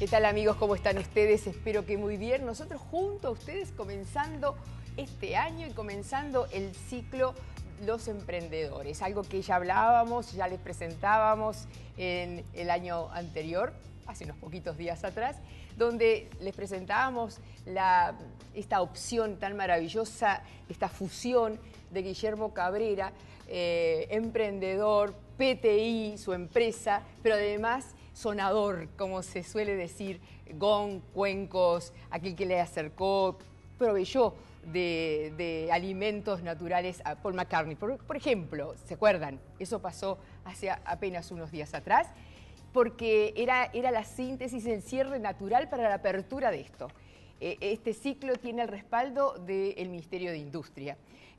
¿Qué tal, amigos? ¿Cómo están ustedes? Espero que muy bien. Nosotros junto a ustedes comenzando este año y comenzando el ciclo Los Emprendedores. Algo que ya hablábamos, ya les presentábamos en el año anterior, hace unos poquitos días atrás, donde les presentábamos esta opción tan maravillosa, esta fusión de Guillermo Cabrera, emprendedor, PTI, su empresa, pero además sonador, como se suele decir, gong, cuencos, aquel que le acercó, proveyó de alimentos naturales a Paul McCartney. Por ejemplo, ¿se acuerdan? Eso pasó hace apenas unos días atrás, porque era la síntesis, el cierre natural para la apertura de esto. Este ciclo tiene el respaldo del Ministerio de Industria.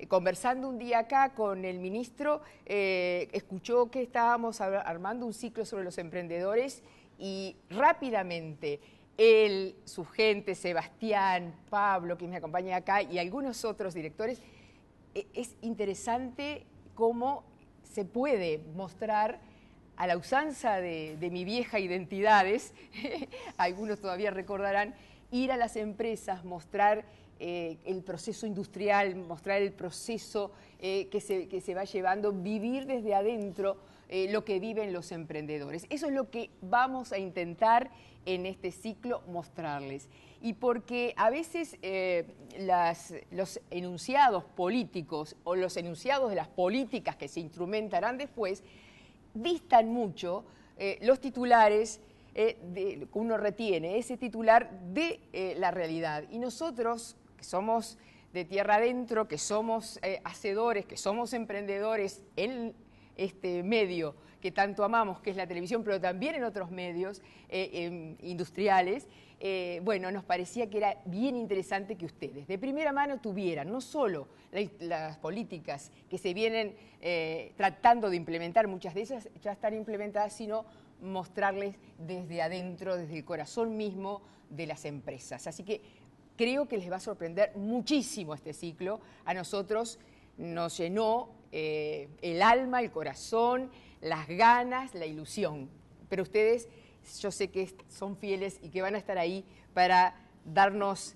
Conversando un día acá con el ministro, escuchó que estábamos armando un ciclo sobre los emprendedores y rápidamente él, su gente, Sebastián, Pablo, que me acompaña acá, y algunos otros directores, es interesante cómo se puede mostrar a la usanza de mi vieja identidades, algunos todavía recordarán, ir a las empresas, mostrar el proceso industrial, mostrar el proceso que se va llevando, vivir desde adentro lo que viven los emprendedores. Eso es lo que vamos a intentar en este ciclo mostrarles. Y porque a veces los enunciados políticos o los enunciados de las políticas que se instrumentarán después distan mucho los titulares, uno retiene ese titular de la realidad. Y nosotros, que somos de tierra adentro, que somos hacedores, que somos emprendedores en este medio que tanto amamos, que es la televisión, pero también en otros medios industriales, bueno, nos parecía que era bien interesante que ustedes de primera mano tuvieran no solo las políticas que se vienen tratando de implementar, muchas de esas ya están implementadas, sino mostrarles desde adentro, desde el corazón mismo de las empresas. Así que creo que les va a sorprender muchísimo este ciclo. A nosotros nos llenó el alma, el corazón, las ganas, la ilusión. Pero ustedes, yo sé que son fieles y que van a estar ahí para darnos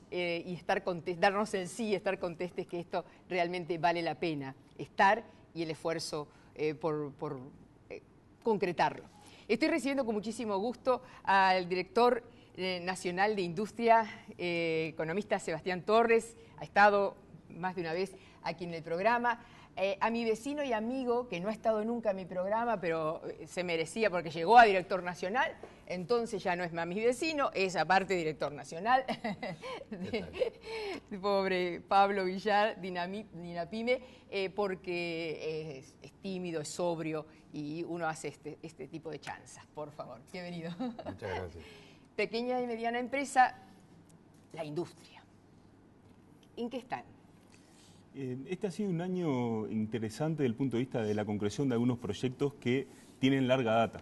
darnos el sí y estar contestes que esto realmente vale la pena estar y el esfuerzo por concretarlo. Estoy recibiendo con muchísimo gusto al director nacional de Industria, economista Sebastián Torres, ha estado más de una vez aquí en el programa, a mi vecino y amigo, que no ha estado nunca en mi programa, pero se merecía porque llegó a director nacional, entonces ya no es más mi vecino, es aparte director nacional, de pobre Pablo Villar, Dinapime, porque es tímido, es sobrio y uno hace este tipo de chanzas. Por favor, bienvenido. Muchas gracias. Pequeña y mediana empresa, la industria. ¿En qué están? Este ha sido un año interesante desde el punto de vista de la concreción de algunos proyectos que tienen larga data.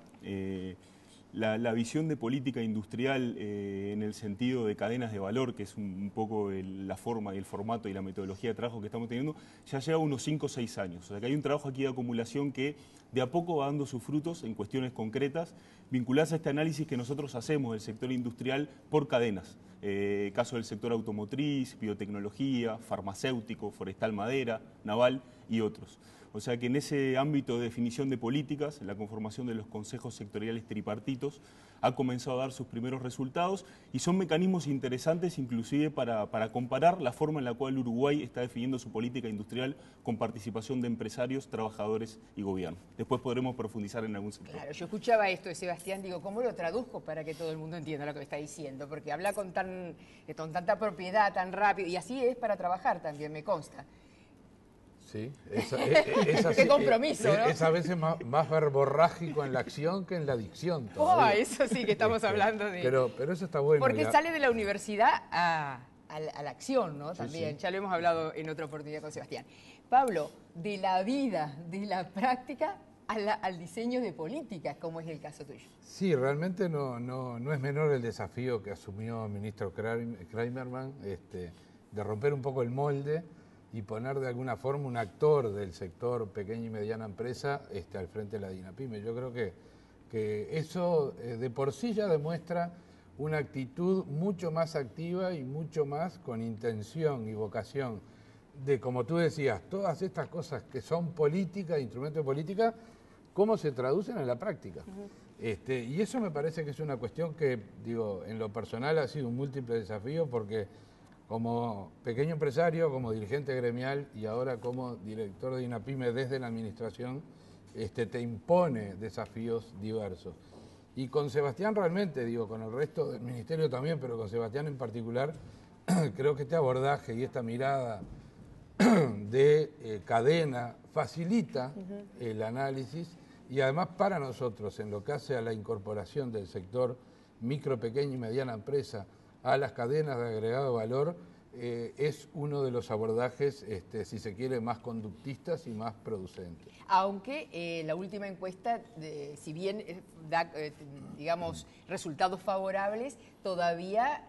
La visión de política industrial en el sentido de cadenas de valor, que es un poco la forma y el formato y la metodología de trabajo que estamos teniendo, ya lleva unos 5 o 6 años. O sea que hay un trabajo aquí de acumulación que de a poco va dando sus frutos en cuestiones concretas, vinculadas a este análisis que nosotros hacemos del sector industrial por cadenas. Caso del sector automotriz, biotecnología, farmacéutico, forestal, madera, naval y otros. O sea que en ese ámbito de definición de políticas, la conformación de los consejos sectoriales tripartitos ha comenzado a dar sus primeros resultados y son mecanismos interesantes inclusive para comparar la forma en la cual Uruguay está definiendo su política industrial con participación de empresarios, trabajadores y gobierno. Después podremos profundizar en algún sector. Claro, yo escuchaba esto de Sebastián, digo, ¿cómo lo traduzco para que todo el mundo entienda lo que me está diciendo? Porque habla con tanta propiedad, tan rápido, y así es para trabajar también, me consta. Sí, Qué compromiso, ¿no? Es a veces más verborrágico en la acción que en la dicción. Eso sí que estamos hablando de... Pero eso está bueno. Porque sale de la universidad a la acción, ¿no? También, sí. Ya lo hemos hablado en otra oportunidad con Sebastián. Pablo, de la vida, de la práctica al diseño de políticas, como es el caso tuyo. Sí, realmente no es menor el desafío que asumió el ministro Kramerman, de romper un poco el molde y poner de alguna forma un actor del sector pequeña y mediana empresa al frente de la Dinapime. Yo creo que eso de por sí ya demuestra una actitud mucho más activa y mucho más con intención y vocación de, como tú decías, todas estas cosas que son política, instrumentos de política, cómo se traducen en la práctica. Y eso me parece que es una cuestión que, digo, en lo personal ha sido un múltiple desafío porque como pequeño empresario, como dirigente gremial y ahora como director de INAPYME desde la administración, te impone desafíos diversos. Y con Sebastián realmente, digo, con el resto del ministerio también, pero con Sebastián en particular, creo que este abordaje y esta mirada de cadena facilita el análisis y además para nosotros, en lo que hace a la incorporación del sector micro, pequeña y mediana empresa a las cadenas de agregado valor, es uno de los abordajes, si se quiere, más conductistas y más producentes. Aunque la última encuesta, si bien da, digamos, resultados favorables, todavía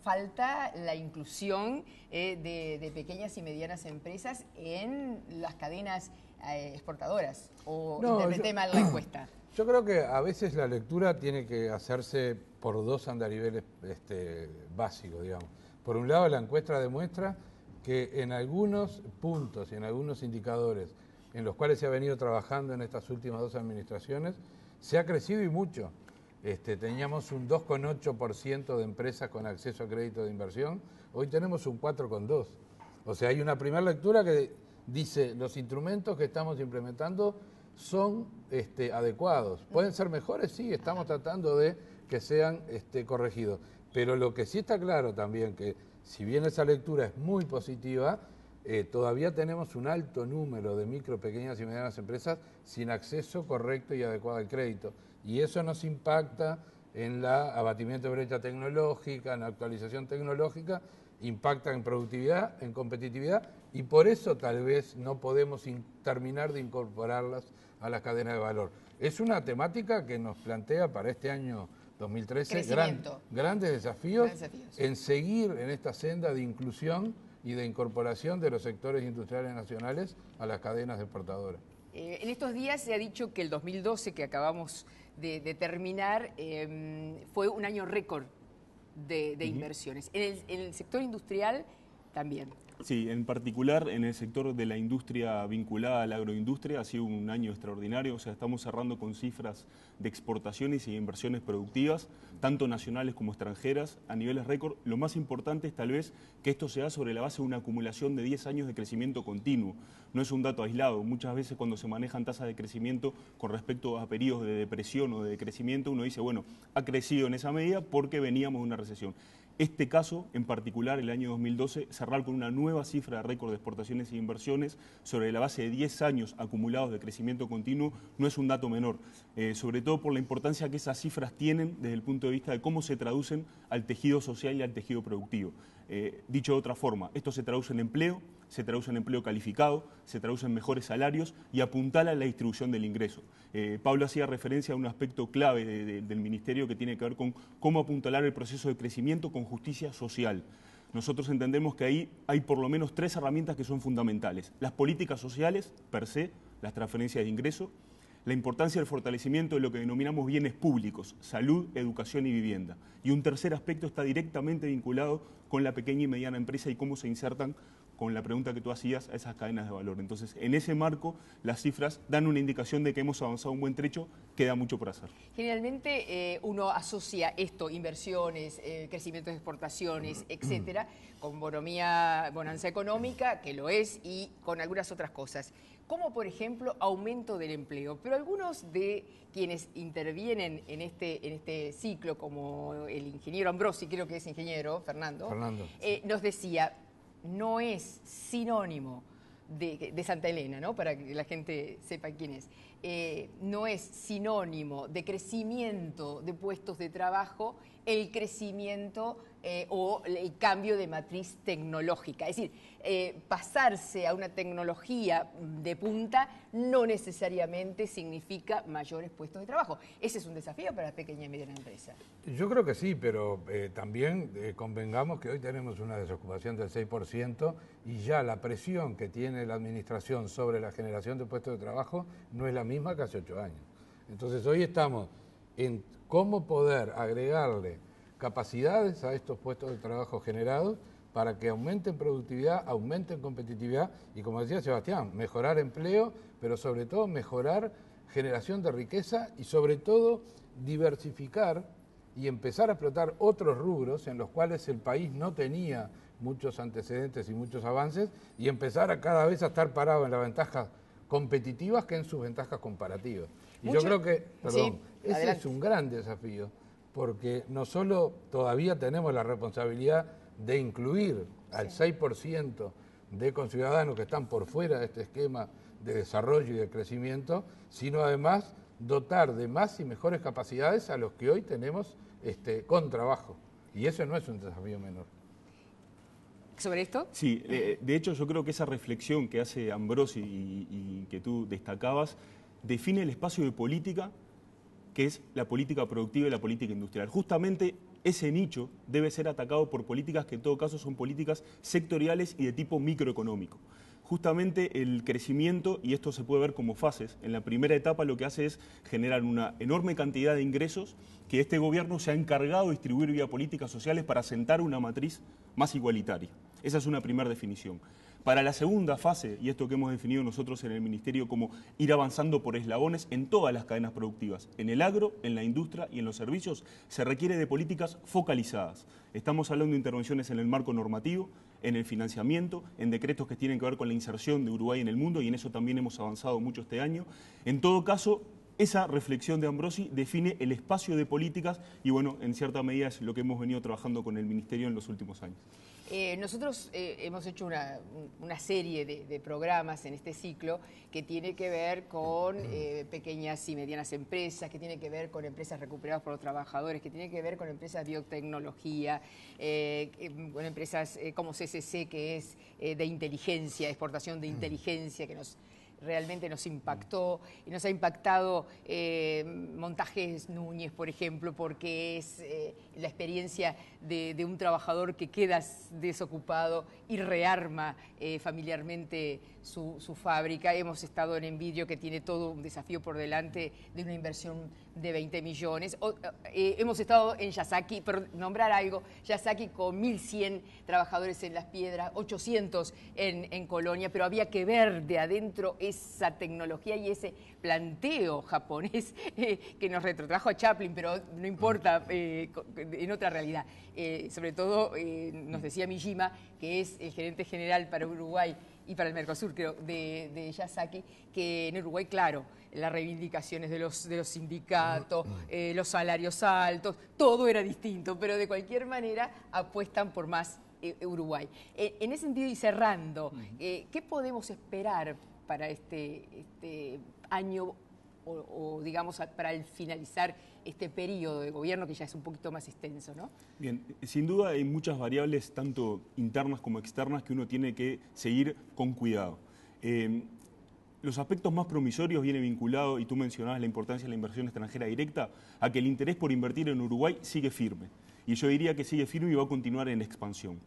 falta la inclusión de pequeñas y medianas empresas en las cadenas exportadoras. ¿O interpreté mal la encuesta? Yo creo que a veces la lectura tiene que hacerse por dos andariveles básicos, digamos. Por un lado, la encuesta demuestra que en algunos puntos y en algunos indicadores en los cuales se ha venido trabajando en estas últimas dos administraciones, se ha crecido y mucho. Teníamos un 2,8% de empresas con acceso a crédito de inversión, hoy tenemos un 4,2%. O sea, hay una primera lectura que dice los instrumentos que estamos implementando son adecuados. ¿Pueden ser mejores? Sí, estamos tratando de que sean corregidos. Pero lo que sí está claro también, que si bien esa lectura es muy positiva, todavía tenemos un alto número de micro, pequeñas y medianas empresas sin acceso correcto y adecuado al crédito. Y eso nos impacta en el abatimiento de brecha tecnológica, en la actualización tecnológica, impacta en productividad, en competitividad, y por eso tal vez no podemos terminar de incorporarlas a las cadenas de valor. Es una temática que nos plantea para este año 2013 grandes desafíos en seguir en esta senda de inclusión y de incorporación de los sectores industriales nacionales a las cadenas exportadoras. En estos días se ha dicho que el 2012, que acabamos de terminar, fue un año récord de inversiones. En el sector industrial también. Sí, en particular en el sector de la industria vinculada a la agroindustria ha sido un año extraordinario, o sea, estamos cerrando con cifras de exportaciones y inversiones productivas, tanto nacionales como extranjeras, a niveles récord. Lo más importante es tal vez que esto se da sobre la base de una acumulación de 10 años de crecimiento continuo. No es un dato aislado. Muchas veces cuando se manejan tasas de crecimiento con respecto a periodos de depresión o de decrecimiento, uno dice, bueno, ha crecido en esa medida porque veníamos de una recesión. Este caso, en particular, el año 2012, cerrar con una nueva cifra de récord de exportaciones e inversiones sobre la base de 10 años acumulados de crecimiento continuo, no es un dato menor, sobre todo por la importancia que esas cifras tienen desde el punto de vista de cómo se traducen al tejido social y al tejido productivo. Dicho de otra forma, esto se traduce en empleo, se traduce en empleo calificado, se traduce en mejores salarios y apuntala a la distribución del ingreso. Pablo hacía referencia a un aspecto clave del Ministerio que tiene que ver con cómo apuntalar el proceso de crecimiento con justicia social. Nosotros entendemos que ahí hay por lo menos 3 herramientas que son fundamentales. Las políticas sociales, per se, las transferencias de ingreso, la importancia del fortalecimiento de lo que denominamos bienes públicos, salud, educación y vivienda. Y un tercer aspecto está directamente vinculado con la pequeña y mediana empresa y cómo se insertan, con la pregunta que tú hacías, a esas cadenas de valor. Entonces, en ese marco, las cifras dan una indicación de que hemos avanzado un buen trecho, queda mucho por hacer. Generalmente uno asocia esto, inversiones, crecimiento de exportaciones, etcétera, con bonanza económica, que lo es, y con algunas otras cosas, como por ejemplo aumento del empleo. Pero algunos de quienes intervienen en este ciclo, como el ingeniero Ambrosi, creo que es ingeniero, Fernando. Nos decía, no es sinónimo de Santa Elena, ¿no? Para que la gente sepa quién es. No es sinónimo de crecimiento de puestos de trabajo el crecimiento o el cambio de matriz tecnológica. Es decir, pasarse a una tecnología de punta no necesariamente significa mayores puestos de trabajo. Ese es un desafío para la pequeña y mediana empresa. Yo creo que sí, pero también convengamos que hoy tenemos una desocupación del 6% y ya la presión que tiene la administración sobre la generación de puestos de trabajo no es la misma que hace 8 años. Entonces hoy estamos en cómo poder agregarle capacidades a estos puestos de trabajo generados para que aumenten productividad, aumenten competitividad y, como decía Sebastián, mejorar empleo, pero sobre todo mejorar generación de riqueza y sobre todo diversificar y empezar a explotar otros rubros en los cuales el país no tenía muchos antecedentes y muchos avances y empezar a cada vez a estar parado en las ventajas competitivas que en sus ventajas comparativas. Y yo creo que, perdón, sí, ese es un gran desafío, porque no solo todavía tenemos la responsabilidad de incluir al 6% de conciudadanos que están por fuera de este esquema de desarrollo y de crecimiento, sino además dotar de más y mejores capacidades a los que hoy tenemos con trabajo. Y eso no es un desafío menor. ¿Sobre esto? Sí, de hecho yo creo que esa reflexión que hace Ambrosi y que tú destacabas define el espacio de política que es la política productiva y la política industrial. Justamente ese nicho debe ser atacado por políticas que en todo caso son políticas sectoriales y de tipo microeconómico. Justamente el crecimiento, y esto se puede ver como fases, en la primera etapa lo que hace es generar una enorme cantidad de ingresos que este gobierno se ha encargado de distribuir vía políticas sociales para asentar una matriz más igualitaria. Esa es una primera definición. Para la segunda fase, y esto que hemos definido nosotros en el Ministerio como ir avanzando por eslabones en todas las cadenas productivas, en el agro, en la industria y en los servicios, se requiere de políticas focalizadas. Estamos hablando de intervenciones en el marco normativo, en el financiamiento, en decretos que tienen que ver con la inserción de Uruguay en el mundo, y en eso también hemos avanzado mucho este año. En todo caso, esa reflexión de Ambrosi define el espacio de políticas y, bueno, en cierta medida es lo que hemos venido trabajando con el Ministerio en los últimos años. Nosotros hemos hecho una serie de programas en este ciclo que tiene que ver con pequeñas y medianas empresas, que tiene que ver con empresas recuperadas por los trabajadores, que tiene que ver con empresas de biotecnología, con empresas como CCC, que es de inteligencia, exportación de inteligencia, que realmente nos impactó y nos ha impactado Montajes Núñez, por ejemplo, porque es la experiencia de un trabajador que queda desocupado y rearma familiarmente su fábrica. Hemos estado en Envidio, que tiene todo un desafío por delante de una inversión de 20 millones. Hemos estado en Yasaki, por nombrar algo, Yasaki con 1.100 trabajadores en Las Piedras, 800 en Colonia, pero había que ver de adentro esa tecnología y ese planteo japonés que nos retrotrajo a Chaplin, pero no importa, en otra realidad. Sobre todo nos decía Mishima, que es el gerente general para Uruguay y para el Mercosur, creo, de Yasaki, que en Uruguay, claro, las reivindicaciones de los sindicatos, los salarios altos, todo era distinto, pero de cualquier manera apuestan por más Uruguay. En ese sentido, y cerrando, ¿qué podemos esperar para este año o digamos, para el finalizar este periodo de gobierno que ya es un poquito más extenso, ¿no? Bien, sin duda hay muchas variables, tanto internas como externas, que uno tiene que seguir con cuidado. Los aspectos más promisorios vienen vinculados, y tú mencionabas la importancia de la inversión extranjera directa, a que el interés por invertir en Uruguay sigue firme. Y yo diría que sigue firme y va a continuar en expansión.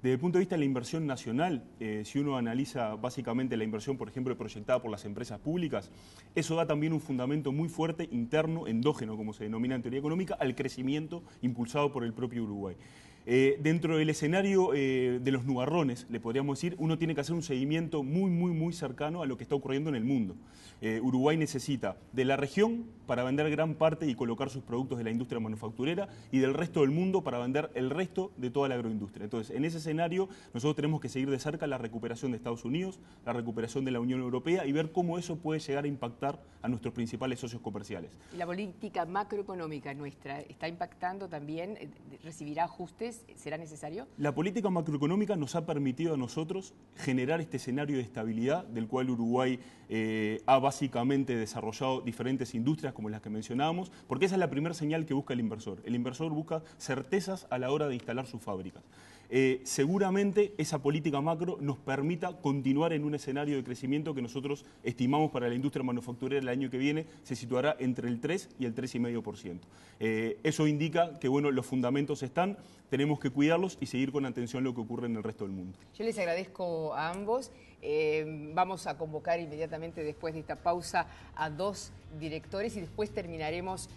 Desde el punto de vista de la inversión nacional, si uno analiza básicamente la inversión, por ejemplo, proyectada por las empresas públicas, eso da también un fundamento muy fuerte, interno, endógeno, como se denomina en teoría económica, al crecimiento impulsado por el propio Uruguay. Dentro del escenario de los nubarrones, le podríamos decir, uno tiene que hacer un seguimiento muy cercano a lo que está ocurriendo en el mundo. Uruguay necesita de la región para vender gran parte y colocar sus productos de la industria manufacturera y del resto del mundo para vender el resto de toda la agroindustria. Entonces, en ese escenario, nosotros tenemos que seguir de cerca la recuperación de Estados Unidos, la recuperación de la Unión Europea y ver cómo eso puede llegar a impactar a nuestros principales socios comerciales. ¿Y la política macroeconómica nuestra está impactando también? ¿Recibirá ajustes? ¿Será necesario? La política macroeconómica nos ha permitido a nosotros generar este escenario de estabilidad del cual Uruguay ha básicamente desarrollado diferentes industrias como las que mencionábamos, porque esa es la primera señal que busca el inversor. El inversor busca certezas a la hora de instalar sus fábricas. Seguramente esa política macro nos permita continuar en un escenario de crecimiento que nosotros estimamos para la industria manufacturera el año que viene se situará entre el 3 y el 3,5%. Eso indica que bueno, los fundamentos están. Tenemos tenemos que cuidarlos y seguir con atención lo que ocurre en el resto del mundo. Yo les agradezco a ambos. Vamos a convocar inmediatamente después de esta pausa a 2 directores y después terminaremos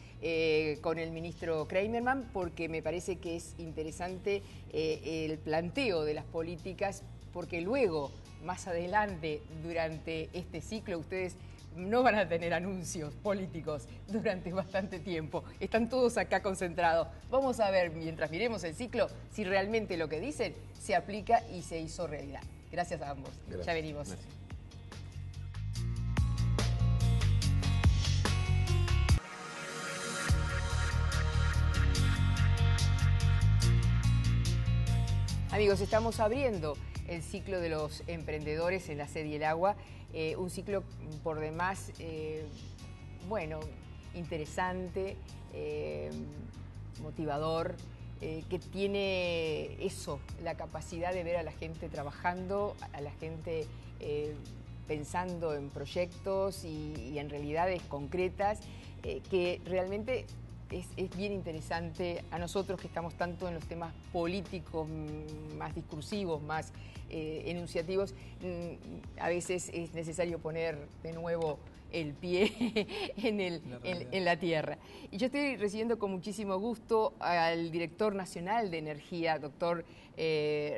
con el ministro Kramerman, porque me parece que es interesante el planteo de las políticas, porque luego, más adelante, durante este ciclo, ustedes no van a tener anuncios políticos durante bastante tiempo. Están todos acá concentrados. Vamos a ver, mientras miremos el ciclo, si realmente lo que dicen se aplica y se hizo realidad. Gracias a ambos. Gracias. Ya venimos. Gracias. Amigos, estamos abriendo el ciclo de los emprendedores en la Sed y el Agua, un ciclo por demás, bueno, interesante, motivador, que tiene eso, la capacidad de ver a la gente trabajando, a la gente pensando en proyectos y en realidades concretas, que realmente es bien interesante a nosotros que estamos tanto en los temas políticos, más discursivos, más enunciativos. A veces es necesario poner de nuevo el pie en la tierra. Y yo estoy recibiendo con muchísimo gusto al director nacional de energía, doctor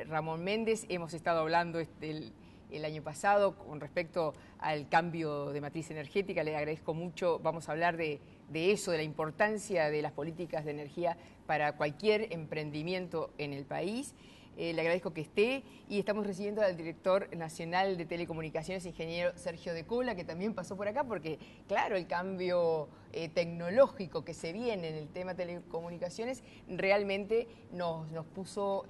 Ramón Méndez. Hemos estado hablando el año pasado con respecto al cambio de matriz energética. Le agradezco mucho. Vamos a hablar de eso, de la importancia de las políticas de energía para cualquier emprendimiento en el país. Le agradezco que esté, y estamos recibiendo al director nacional de telecomunicaciones, ingeniero Sergio de Cola, que también pasó por acá, porque claro, el cambio tecnológico que se viene en el tema de telecomunicaciones realmente nos puso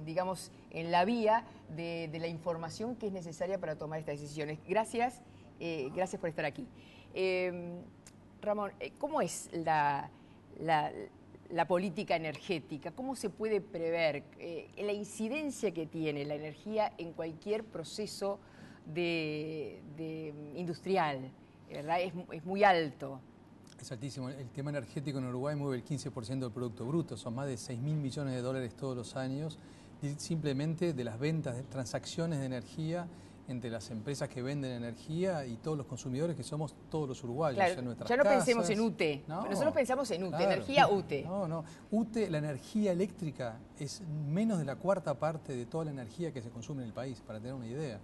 digamos, en la vía de la información que es necesaria para tomar estas decisiones. Gracias, gracias por estar aquí. Ramón, ¿cómo es la política energética? ¿Cómo se puede prever la incidencia que tiene la energía en cualquier proceso industrial? ¿Verdad? Es muy alto. Es altísimo. El tema energético en Uruguay mueve el 15% del Producto Bruto. Son más de 6.000 millones de dólares todos los años, simplemente de las ventas, de transacciones de energía entre las empresas que venden energía y todos los consumidores, que somos todos los uruguayos. Claro, en nuestras ya no casas. Pensemos en UTE. No, nosotros pensamos en UTE, claro, energía UTE. No. UTE, la energía eléctrica, es menos de la cuarta parte de toda la energía que se consume en el país, para tener una idea.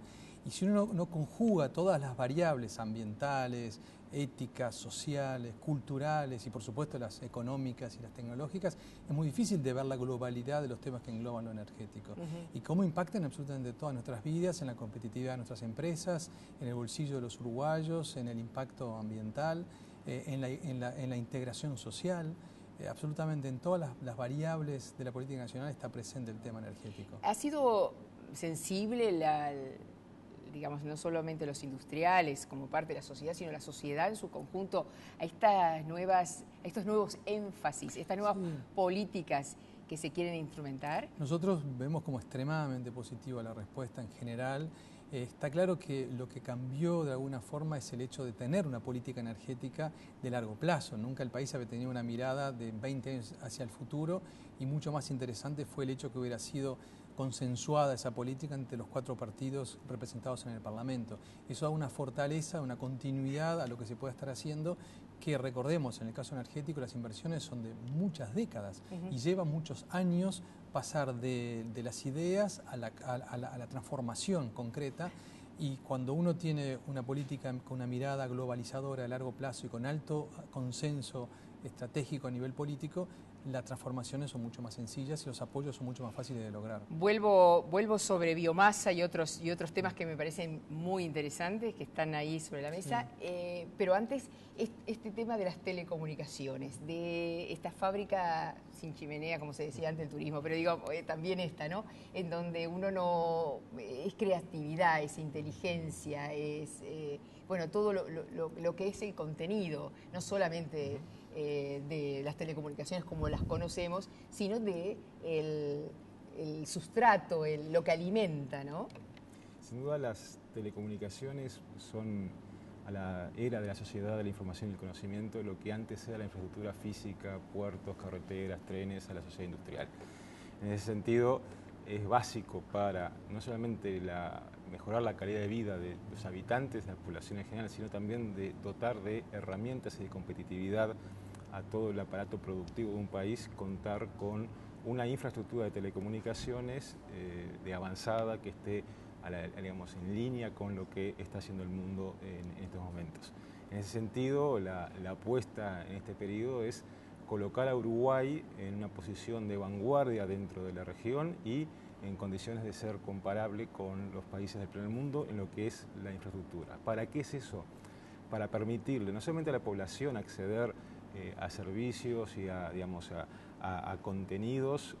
Y si uno no conjuga todas las variables ambientales, éticas, sociales, culturales y por supuesto las económicas y las tecnológicas, es muy difícil de ver la globalidad de los temas que engloban lo energético y cómo impactan absolutamente todas nuestras vidas, en la competitividad de nuestras empresas, en el bolsillo de los uruguayos, en el impacto ambiental, en la integración social. Absolutamente en todas las variables de la política nacional está presente el tema energético. ¿Ha sido sensible digamos, no solamente los industriales como parte de la sociedad, sino la sociedad en su conjunto, a estos nuevos énfasis, estas nuevas políticas que se quieren instrumentar? Nosotros vemos como extremadamente positiva la respuesta en general. Está claro que lo que cambió de alguna forma es el hecho de tener una política energética de largo plazo. Nunca el país había tenido una mirada de 20 años hacia el futuro, y mucho más interesante fue el hecho que hubiera sido consensuada esa política entre los 4 partidos representados en el Parlamento. Eso da una fortaleza, una continuidad a lo que se puede estar haciendo, que recordemos, en el caso energético las inversiones son de muchas décadas y lleva muchos años pasar de las ideas a la transformación concreta. Y cuando uno tiene una política con una mirada globalizadora a largo plazo y con alto consenso estratégico a nivel político, las transformaciones son mucho más sencillas y los apoyos son mucho más fáciles de lograr. Vuelvo sobre biomasa y otros temas que me parecen muy interesantes, que están ahí sobre la mesa, pero antes este tema de las telecomunicaciones, de esta fábrica sin chimenea, como se decía antes del turismo, pero digo, también esta, ¿no? En donde uno es creatividad, es inteligencia, es, bueno, todo lo que es el contenido, no solamente de las telecomunicaciones como las conocemos, sino de el sustrato, lo que alimenta, ¿no? Sin duda las telecomunicaciones son a la era de la sociedad de la información y el conocimiento, lo que antes era la infraestructura física, puertos, carreteras, trenes, a la sociedad industrial. En ese sentido, es básico para no solamente mejorar la calidad de vida de los habitantes, de la población en general, sino también de dotar de herramientas y de competitividad a todo el aparato productivo de un país, contar con una infraestructura de telecomunicaciones de avanzada que esté digamos, en línea con lo que está haciendo el mundo en estos momentos. En ese sentido, la apuesta en este periodo es colocar a Uruguay en una posición de vanguardia dentro de la región y en condiciones de ser comparable con los países del primer mundo en lo que es la infraestructura. ¿Para qué es eso? Para permitirle no solamente a la población acceder a servicios y a contenidos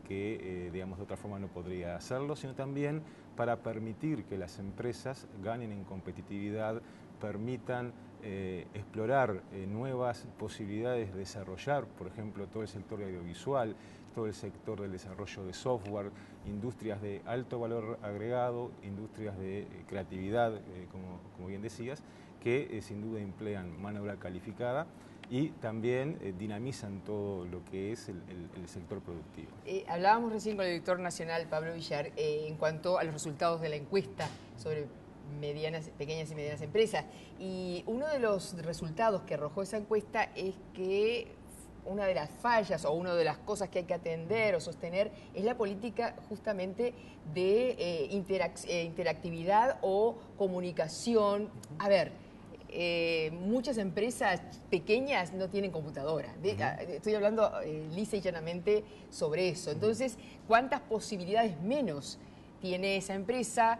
que digamos, de otra forma no podría hacerlo, sino también para permitir que las empresas ganen en competitividad, permitan explorar nuevas posibilidades de desarrollar, por ejemplo, todo el sector audiovisual, todo el sector del desarrollo de software, industrias de alto valor agregado, industrias de creatividad, como bien decías, que sin duda emplean mano de obra calificada y también dinamizan todo lo que es el sector productivo. Hablábamos recién con el director nacional, Pablo Villar, en cuanto a los resultados de la encuesta sobre pequeñas y medianas empresas. Y uno de los resultados que arrojó esa encuesta es que una de las fallas o una de las cosas que hay que atender o sostener es la política justamente de interactividad o comunicación. A ver, muchas empresas pequeñas no tienen computadora. Estoy hablando lisa y llanamente sobre eso. Entonces, ¿cuántas posibilidades menos tiene esa empresa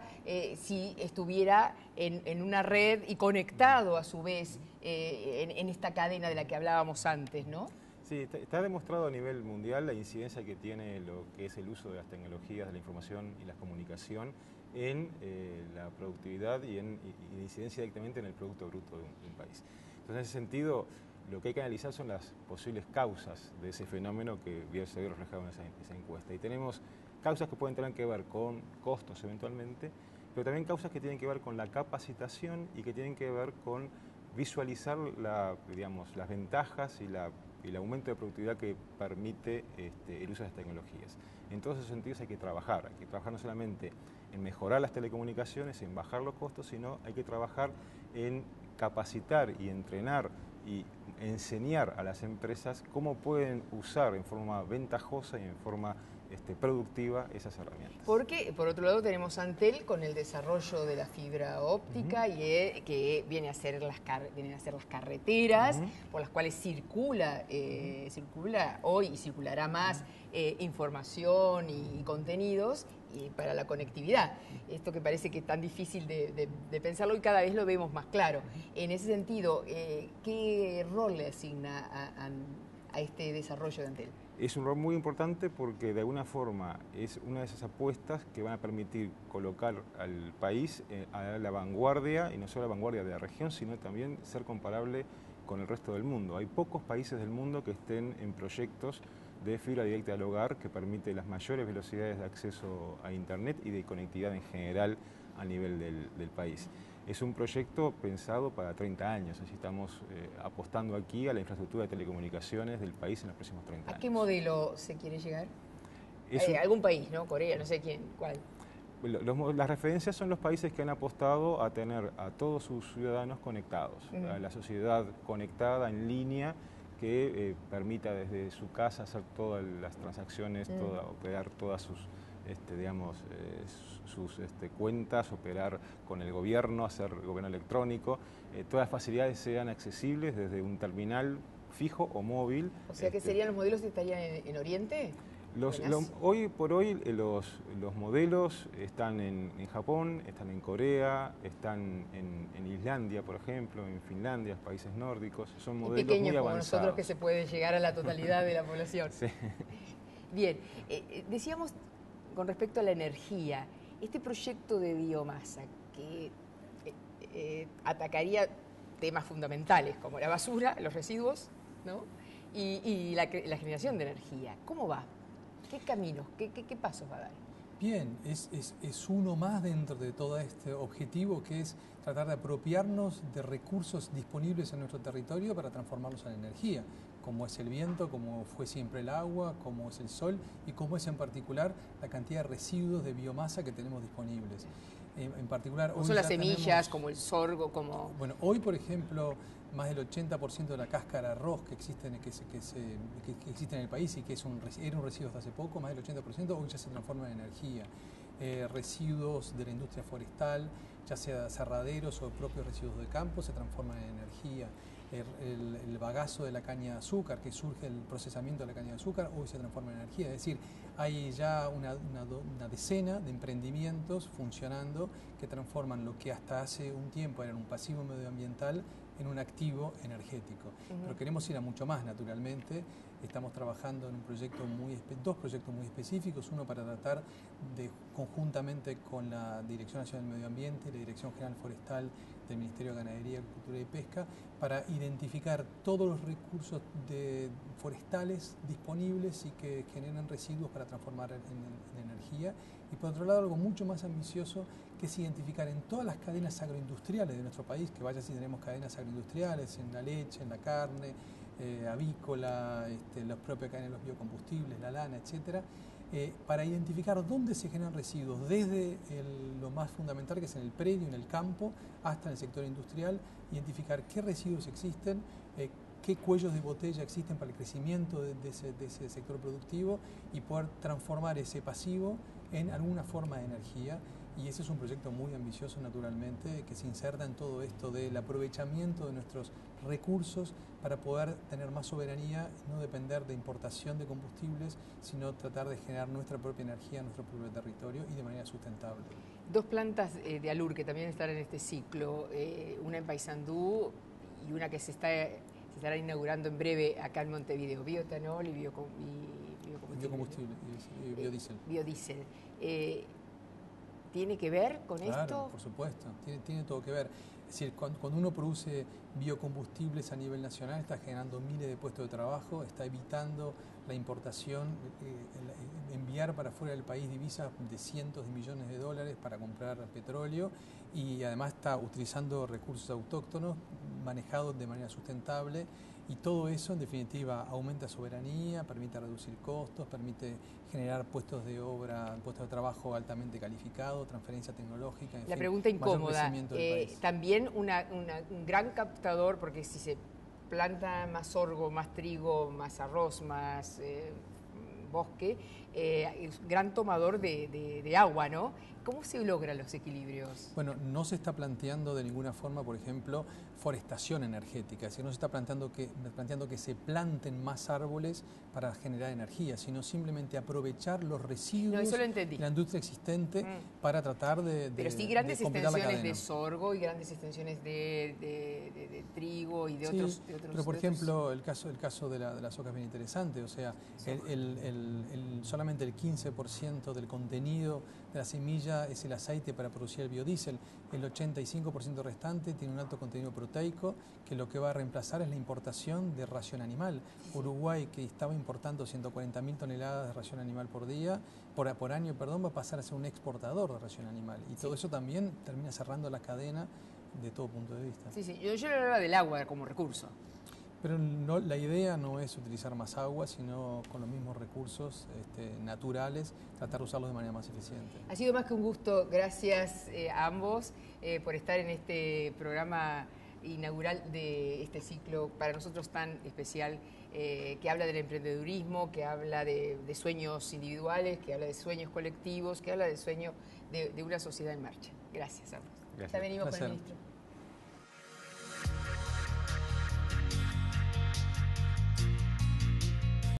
si estuviera en una red y conectado a su vez en esta cadena de la que hablábamos antes, ¿no? Sí, está demostrado a nivel mundial la incidencia que tiene lo que es el uso de las tecnologías de la información y la comunicación en la productividad y la incidencia directamente en el Producto Bruto de un país. Entonces, en ese sentido, lo que hay que analizar son las posibles causas de ese fenómeno que se vio reflejado en esa encuesta. Y tenemos causas que pueden tener que ver con costos eventualmente, pero también causas que tienen que ver con la capacitación y que tienen que ver con visualizar las ventajas y el aumento de productividad que permite el uso de las tecnologías. En todos esos sentidos hay que trabajar no solamente en mejorar las telecomunicaciones, en bajar los costos, sino hay que trabajar en capacitar y entrenar y enseñar a las empresas cómo pueden usar en forma ventajosa y en forma productiva esas herramientas. Porque, por otro lado, tenemos Antel con el desarrollo de la fibra óptica y que viene a ser las carreteras por las cuales circula hoy y circulará más información y contenidos y para la conectividad. Esto que parece que es tan difícil de pensarlo y cada vez lo vemos más claro. En ese sentido, ¿qué rol le asigna a este desarrollo de Antel? Es un rol muy importante porque de alguna forma es una de esas apuestas que van a permitir colocar al país a la vanguardia, y no solo a la vanguardia de la región, sino también ser comparable con el resto del mundo. Hay pocos países del mundo que estén en proyectos de fibra directa al hogar que permite las mayores velocidades de acceso a Internet y de conectividad en general a nivel del país. Es un proyecto pensado para 30 años, así estamos apostando aquí a la infraestructura de telecomunicaciones del país en los próximos 30 años. ¿A qué modelo se quiere llegar? Algún país, ¿no? Corea, no sé quién, ¿cuál? Las referencias son los países que han apostado a tener a todos sus ciudadanos conectados, a la sociedad conectada en línea que permita desde su casa hacer todas las transacciones, operar todas sus cuentas, operar con el gobierno, hacer gobierno electrónico, todas las facilidades sean accesibles desde un terminal fijo o móvil. O sea, ¿qué serían los modelos que estarían en Oriente? Hoy por hoy los modelos están en Japón, están en Corea, están en Islandia, por ejemplo, en Finlandia, países nórdicos. Son modelos pequeños muy como avanzados. nosotros que se puede llegar a la totalidad de la población. Sí. Bien, decíamos con respecto a la energía, este proyecto de biomasa que atacaría temas fundamentales como la basura, los residuos, ¿no? y la generación de energía, ¿cómo va? ¿Qué caminos, qué pasos va a dar? Bien, es uno más dentro de todo este objetivo, que es tratar de apropiarnos de recursos disponibles en nuestro territorio para transformarlos en energía, como es el viento, como fue siempre el agua, como es el sol y como es en particular la cantidad de residuos de biomasa que tenemos disponibles. En particular, como son las semillas, como el sorgo, como... Bueno, hoy, por ejemplo, más del 80% de la cáscara de arroz que existe en el país y que era un residuo hasta hace poco, más del 80%, hoy ya se transforma en energía. Residuos de la industria forestal, ya sea cerraderos o propios residuos de campo, se transforman en energía. El bagazo de la caña de azúcar, que surge del procesamiento de la caña de azúcar, hoy se transforma en energía. Es decir, hay ya una decena de emprendimientos funcionando que transforman lo que hasta hace un tiempo era un pasivo medioambiental en un activo energético. Pero queremos ir a mucho más, naturalmente. Estamos trabajando en dos proyectos muy específicos, uno para tratar de, conjuntamente con la Dirección Nacional del Medio Ambiente y la Dirección General Forestal del Ministerio de Ganadería, Agricultura y Pesca, para identificar todos los recursos forestales disponibles y que generen residuos para transformar en energía. Y por otro lado, algo mucho más ambicioso, que es identificar en todas las cadenas agroindustriales de nuestro país, que vaya si tenemos cadenas agroindustriales en la leche, en la carne, avícola, las propias cadenas de los biocombustibles, la lana, etcétera, para identificar dónde se generan residuos, desde lo más fundamental, que es en el predio, en el campo, hasta en el sector industrial, identificar qué residuos existen, qué cuellos de botella existen para el crecimiento de ese sector productivo y poder transformar ese pasivo en alguna forma de energía. Y ese es un proyecto muy ambicioso, naturalmente, que se inserta en todo esto del aprovechamiento de nuestros recursos para poder tener más soberanía, no depender de importación de combustibles, sino tratar de generar nuestra propia energía en nuestro propio territorio y de manera sustentable. Dos plantas de Alur que también están en este ciclo, una en Paysandú y una que se estará inaugurando en breve acá en Montevideo, bioetanol y biocombustible y biodiesel. Biodiesel. ¿Tiene que ver con esto? Claro, por supuesto, tiene todo que ver. Es decir, cuando uno produce biocombustibles a nivel nacional, está generando miles de puestos de trabajo, está evitando la importación, enviar para fuera del país divisas de cientos de millones de dólares para comprar petróleo, y además está utilizando recursos autóctonos manejados de manera sustentable, y todo eso en definitiva aumenta soberanía, permite reducir costos, permite generar puestos de obra, puestos de trabajo altamente calificados, transferencia tecnológica. La pregunta incómoda, también un gran captador, porque si se planta más sorgo, más trigo, más arroz, más bosque, es gran tomador de agua, ¿no? ¿Cómo se logran los equilibrios? Bueno, no se está planteando de ninguna forma, por ejemplo, forestación energética, es decir, no se está planteando que se planten más árboles para generar energía, sino simplemente aprovechar los residuos de la industria existente para tratar de Pero sí grandes extensiones de sorgo y grandes extensiones de trigo y de otros. Pero por ejemplo, el caso de la soja es bien interesante, o sea, solamente el 15% del contenido de la semilla es el aceite para producir el biodiesel. El 85% restante tiene un alto contenido proteico, que lo que va a reemplazar es la importación de ración animal. Uruguay, que estaba importando 140.000 toneladas de ración animal por año, va a pasar a ser un exportador de ración animal. Y todo eso también termina cerrando la cadena de todo punto de vista. Sí, yo hablaba del agua como recurso. Pero no, la idea no es utilizar más agua, sino con los mismos recursos naturales, tratar de usarlos de manera más eficiente. Ha sido más que un gusto. Gracias a ambos por estar en este programa inaugural de este ciclo para nosotros tan especial, que habla del emprendedurismo, que habla de sueños individuales, que habla de sueños colectivos, que habla del sueño de una sociedad en marcha. Gracias a ambos. Gracias. Ya venimos Placer. con el ministro.